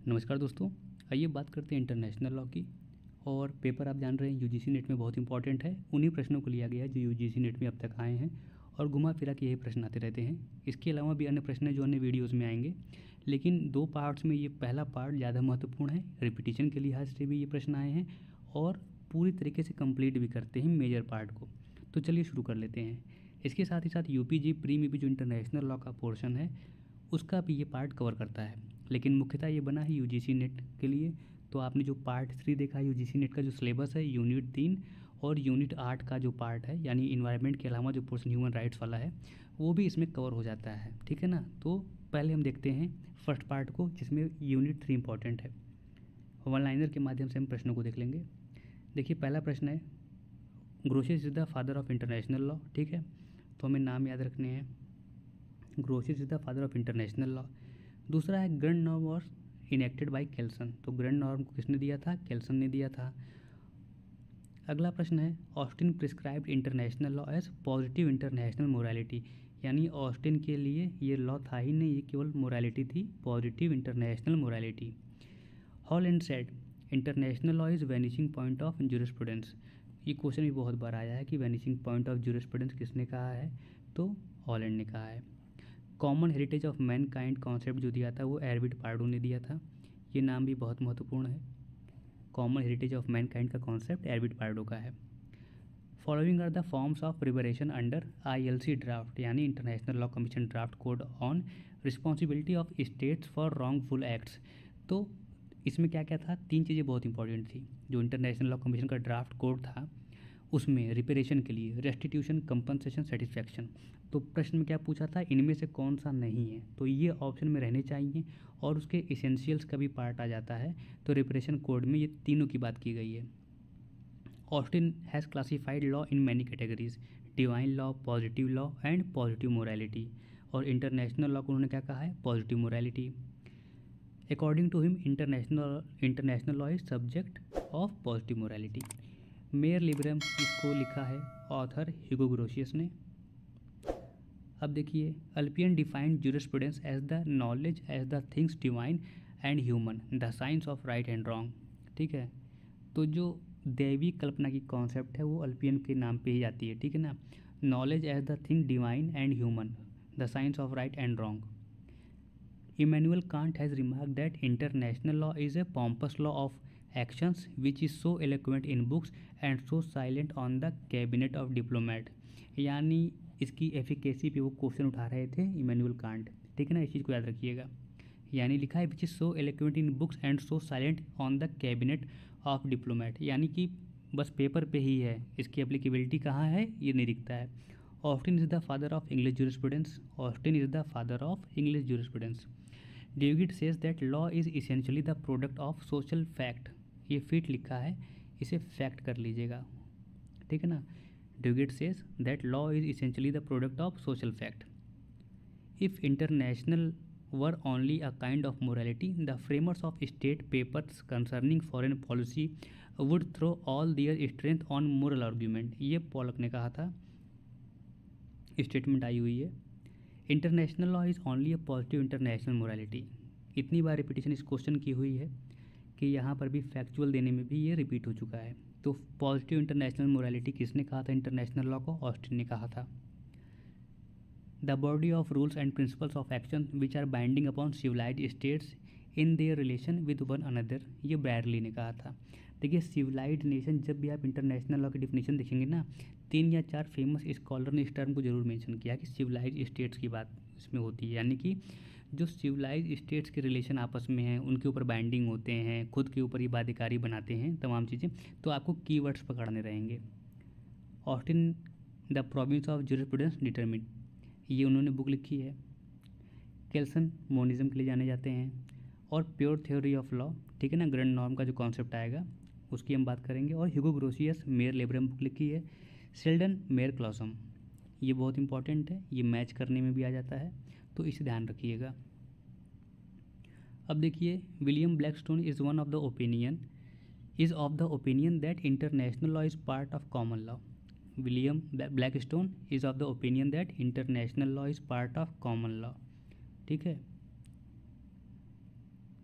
नमस्कार दोस्तों, आइए बात करते हैं इंटरनेशनल लॉ की। और पेपर आप जान रहे हैं यूजीसी नेट में बहुत इंपॉर्टेंट है। उन्हीं प्रश्नों को लिया गया है जो यूजीसी नेट में अब तक आए हैं और घुमा फिरा के यही प्रश्न आते रहते हैं। इसके अलावा भी अन्य प्रश्न हैं जो अन्य वीडियोज़ में आएंगे, लेकिन 2 पार्ट्स में ये पहला पार्ट ज़्यादा महत्वपूर्ण है। रिपीटिशन के लिहाज से भी ये प्रश्न आए हैं और पूरी तरीके से कंप्लीट भी करते हैं मेजर पार्ट को। तो चलिए शुरू कर लेते हैं। इसके साथ ही साथ यूपीजी प्री में भी जो इंटरनेशनल लॉ का पोर्शन है उसका भी ये पार्ट कवर करता है, लेकिन मुख्यतः ये बना है यूजीसी नेट के लिए। तो आपने जो पार्ट 3 देखा है यूजीसी नेट का जो सिलेबस है, यूनिट 3 और यूनिट 8 का जो पार्ट है, यानी इन्वायरमेंट के अलावा जो पोर्शन ह्यूमन राइट्स वाला है वो भी इसमें कवर हो जाता है। ठीक है ना। तो पहले हम देखते हैं फर्स्ट पार्ट को, जिसमें यूनिट 3 इंपॉर्टेंट है। वन लाइनर के माध्यम से हम प्रश्नों को देख लेंगे। देखिए, पहला प्रश्न है, Grotius is the father of international law. ठीक है, तो हमें नाम याद रखने हैं। Grotius is the father of international law. दूसरा है, grand norm was enacted by Kelsen. तो ग्रैंड नॉर्म को किसने दिया था? केल्सन ने दिया था। अगला प्रश्न है, Austin prescribed international law as positive international morality. यानी ऑस्टिन के लिए ये लॉ था ही नहीं, ये केवल मोरालिटी थी, positive international morality. Holland said international law is vanishing point of jurisprudence. ये क्वेश्चन भी बहुत बार आया है कि वैनिशिंग पॉइंट ऑफ ज्यूरिस्प्रूडेंस किसने कहा है? तो हॉलैंड ने कहा है। Common heritage of man kind concept जो दिया था वो एरविड पार्डो ने दिया था। ये नाम भी बहुत महत्वपूर्ण है। Common heritage of mankind का कॉन्सेप्ट एरविड पार्डो का है। Following are the forms of preparation under ILC draft, यानी international law commission draft code on responsibility of states for wrongful acts. तो इसमें क्या क्या था? 3 चीज़ें बहुत इंपॉर्टेंट थी। जो इंटरनेशनल लॉ कमीशन का ड्राफ्ट कोड था उसमें रिपेरेशन के लिए रेस्टिट्यूशन, कंपनसेशन, सेटिस्फैक्शन। तो प्रश्न में क्या पूछा था? इनमें से कौन सा नहीं है? तो ये ऑप्शन में रहने चाहिए और उसके इसेंशियल्स का भी पार्ट आ जाता है। तो रिपेरेशन कोड में ये तीनों की बात की गई है। Austin has classified law in many categories, divine law, positive law and positive morality. और इंटरनेशनल लॉ को उन्होंने क्या कहा है? Positive morality. According to him international law is subject of positive morality. Mare Liberum इसको लिखा है ऑथर ह्यूगो ग्रोशियस ने। अब देखिए, Ulpian defined jurisprudence as the knowledge as the things divine and human, the science of right and wrong. ठीक है, तो जो दैवी कल्पना की कॉन्सेप्ट है वो अल्पियन के नाम पे ही आती है। ठीक है ना। Knowledge as the thing divine and human, the science of right and wrong. Immanuel Kant has remarked that international law is a pompous law of actions which is so eloquent in books and so silent on the cabinet of diplomat। यानी इसकी efficacy पे वो question उठा रहे थे Immanuel Kant. ठीक है ना, इस चीज़ को याद रखिएगा। यानी लिखा है which is so eloquent in books and so silent on the cabinet of diplomat, यानी कि बस पेपर पे ही है, इसकी एप्लीकेबिलिटी कहाँ है ये नहीं दिखता है। Austin is the father of English jurisprudence. Austin is the father of English jurisprudence. David says that law is essentially the product of social fact. ये फिट लिखा है, इसे फैक्ट कर लीजिएगा। ठीक है ना। David says that law is essentially the product of social fact. If international were only a kind of morality, the framers of state papers concerning foreign policy would throw all their strength on moral argument. ये Pollock ने कहा था, statement आई हुई है। International law is only a positive international morality. इतनी बार repetition इस क्वेश्चन की हुई है कि यहाँ पर भी फैक्चुअल देने में भी ये रिपीट हो चुका है। तो पॉजिटिव इंटरनेशनल मोरालिटी किसने कहा था इंटरनेशनल लॉ को? ऑस्टिन ने कहा था। The body of rules and principles of action which are binding upon civilised states in their relation with one another, ये ब्रैडली ने कहा था। देखिए, सिविलाइज्ड नेशन, जब भी आप इंटरनेशनल लॉ की डिफिनेशन देखेंगे ना, 3 या 4 फेमस स्कॉलर ने इस टर्म को जरूर मेंशन किया कि सिविलाइज्ड स्टेट्स की बात इसमें होती है। यानी कि जो सिविलाइज्ड स्टेट्स के रिलेशन आपस में हैं, उनके ऊपर बाइंडिंग होते हैं, खुद के ऊपर ये बाध्यकारी बनाते हैं, तमाम चीज़ें। तो आपको कीवर्ड्स पकड़ने रहेंगे। Austin the province of jurisprudence determine, ये उन्होंने बुक लिखी है। केल्सन मोनिज्म के लिए जाने जाते हैं। और प्योर थ्योरी ऑफ लॉ, ठीक है ना, ग्रैंड नॉर्म का जो कॉन्सेप्ट आएगा उसकी हम बात करेंगे। और ह्यूगो ग्रोशियस मेयर लिबरम बुक लिखी है। शेल्डन मेयर क्लॉसम, ये बहुत इंपॉर्टेंट है, ये मैच करने में भी आ जाता है, तो इसे ध्यान रखिएगा। अब देखिए, William Blackstone is of the opinion that international law is part of common law. William Blackstone is of the opinion that international law is part of common law. ठीक है।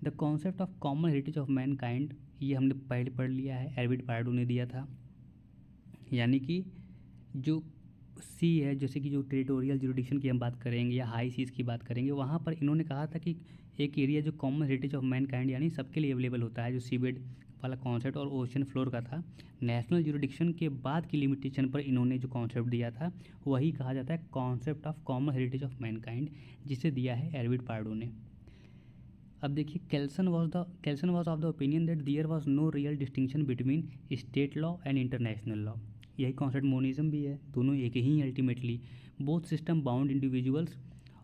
The concept of common heritage of Mankind, ये हमने पहले पढ़ लिया है, Arvid Pardo ने दिया था। यानी कि जो सी है, जैसे कि जो टेरिटोरियल जुरिडिक्शन की हम बात करेंगे या हाई सीज की बात करेंगे, वहाँ पर इन्होंने कहा था कि एक एरिया जो कॉमन हेरिटेज ऑफ मैनकाइंड यानी सबके लिए अवेलेबल होता है, जो सीबेड वाला कॉन्सेप्ट और ओशन फ्लोर का था। नेशनल जुरिडिक्शन के बाद की लिमिटेशन पर इन्होंने जो कॉन्सेप्ट दिया था वही कहा जाता है concept of common heritage of mankind, जिसे दिया है एरविड पार्डो ने। अब देखिए, Kelsen was of the opinion that there was no real distinction between state law and international law. यही कॉन्सेप्ट मोनिज्म भी है, दोनों एक ही अल्टीमेटली। Both system bound individuals,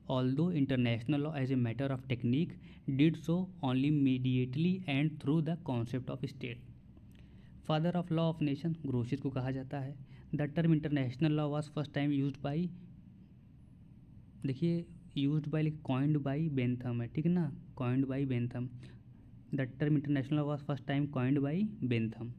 although international law as a matter of technique did so only mediately and through the concept of state. Father of law of nation Grotius को कहा जाता है। The term international law was first time used by, देखिए used by coined by Bentham है, ठीक है ना, coined by Bentham. The term international law was first time coined by Bentham.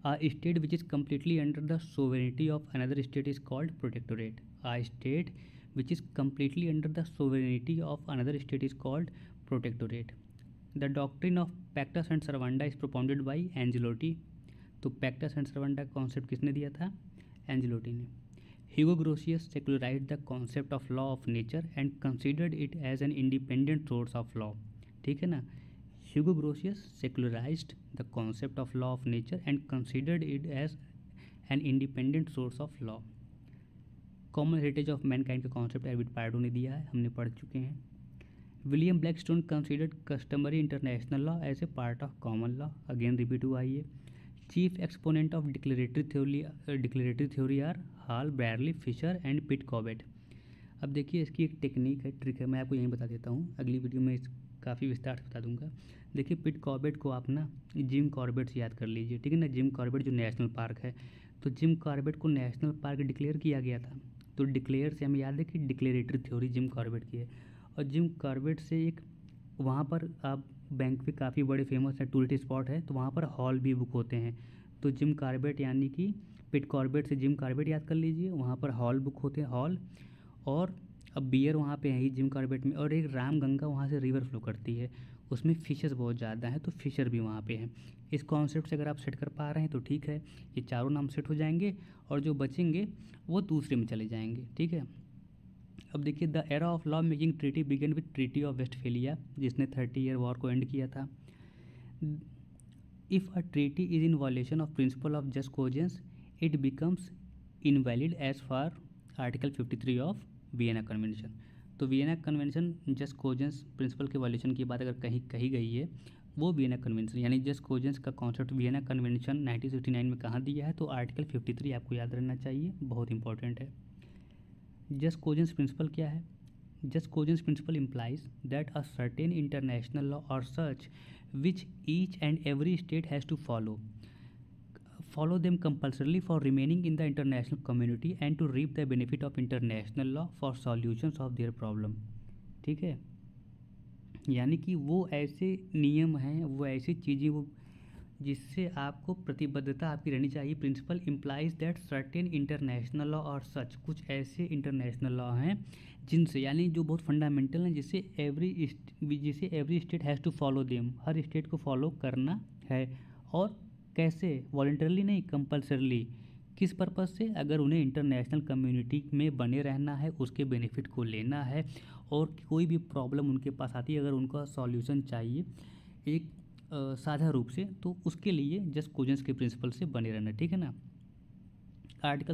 A state which is completely under the sovereignty of another state is called protectorate. A state which is completely under the sovereignty of another state is called protectorate. The doctrine of pacta sunt servanda is propounded by Angelotti. तो pacta sunt servanda concept किसने दिया था? एंजेलोटी ने। Hugo Grotius secularized the concept of law of nature and considered it as an independent source of law. ठीक है ना, Hugo Grotius secularized the concept of law of nature and considered it as an independent source of law. Common heritage of mankind का concept Arvid Pardo ने दिया है, हमने पढ़ चुके हैं। William Blackstone considered customary international law as a part of common law, again repeat हुआ है। Chief exponent of declaratory theory are Hall, Bradley, Fisher and Pitt Cobbett. अब देखिए, इसकी एक टेक्निक है, ट्रिक है, मैं आपको यहीं बता देता हूँ, अगली वीडियो में काफ़ी विस्तार से बता दूंगा। देखिए, पिट कॉर्बेट को आप ना जिम कॉर्बेट से याद कर लीजिए, ठीक है ना। जिम कॉर्बेट जो नेशनल पार्क है, तो जिम कॉर्बेट को नेशनल पार्क डिक्लेयर किया गया था, तो डिक्लेयर से हमें याद है कि डिक्लेरेटरी थ्योरी जिम कॉर्बेट की है। और जिम कॉर्बेट से एक वहाँ पर आप बैंक पे काफ़ी बड़े फेमस है, टूरिस्ट स्पॉट है, तो वहाँ पर हॉल भी बुक होते हैं। तो जिम कॉर्बेट यानी कि पिट कॉर्बेट से जिम कॉर्बेट याद कर लीजिए, वहाँ पर हॉल बुक होते हैं, हॉल। और अब बियर वहाँ पे है ही जिम कॉर्बेट में, और एक राम गंगा वहाँ से रिवर फ्लो करती है, उसमें फिशेस बहुत ज़्यादा हैं, तो फिशर भी वहाँ पे हैं। इस कॉन्सेप्ट से अगर आप सेट कर पा रहे हैं तो ठीक है, ये चारों नाम सेट हो जाएंगे, और जो बचेंगे वो दूसरे में चले जाएंगे, ठीक है। अब देखिए, the era of law making treaty began with treaty of Westphalia, जिसने 30 ईयर वॉर को एंड किया था। If a treaty is in violation of principle of jus cogens, it becomes invalid as far article 53 of Vienna convention. तो Vienna convention jus cogens principle के violation की बात अगर कहीं कही गई है, वो वियना कन्वेंशन यानी जस्ट कोजेंस का कॉन्सेप्ट वियना कन्वेंशन 1969 में कहाँ दिया है, तो आर्टिकल 53 आपको याद रहना चाहिए, बहुत इंपॉर्टेंट है। जस्ट कोजेंस प्रिंसिपल क्या है? Jus cogens principle implies that a certain international law or such which each and every state has to follow them compulsorily for remaining in the international community and to reap the benefit of international law for solutions of their problem। ठीक है, यानी कि वो ऐसे नियम हैं, वो ऐसी चीज़ें, वो जिससे आपको प्रतिबद्धता आपकी रहनी चाहिए। Principle implies that certain international law और सच, कुछ ऐसे इंटरनेशनल लॉ हैं जिनसे, यानी जो बहुत फंडामेंटल हैं, जिसे every state has to follow them, हर स्टेट को फॉलो करना है। और कैसे? वॉलंटरली नहीं, कंपल्सरली। किस पर्पज़ से? अगर उन्हें इंटरनेशनल कम्युनिटी में बने रहना है, उसके बेनिफिट को लेना है, और कोई भी प्रॉब्लम उनके पास आती है, अगर उनका सॉल्यूशन चाहिए एक साझा रूप से, तो उसके लिए जस्ट कोजेंस के प्रिंसिपल से बने रहना, ठीक है ना। आर्टिकल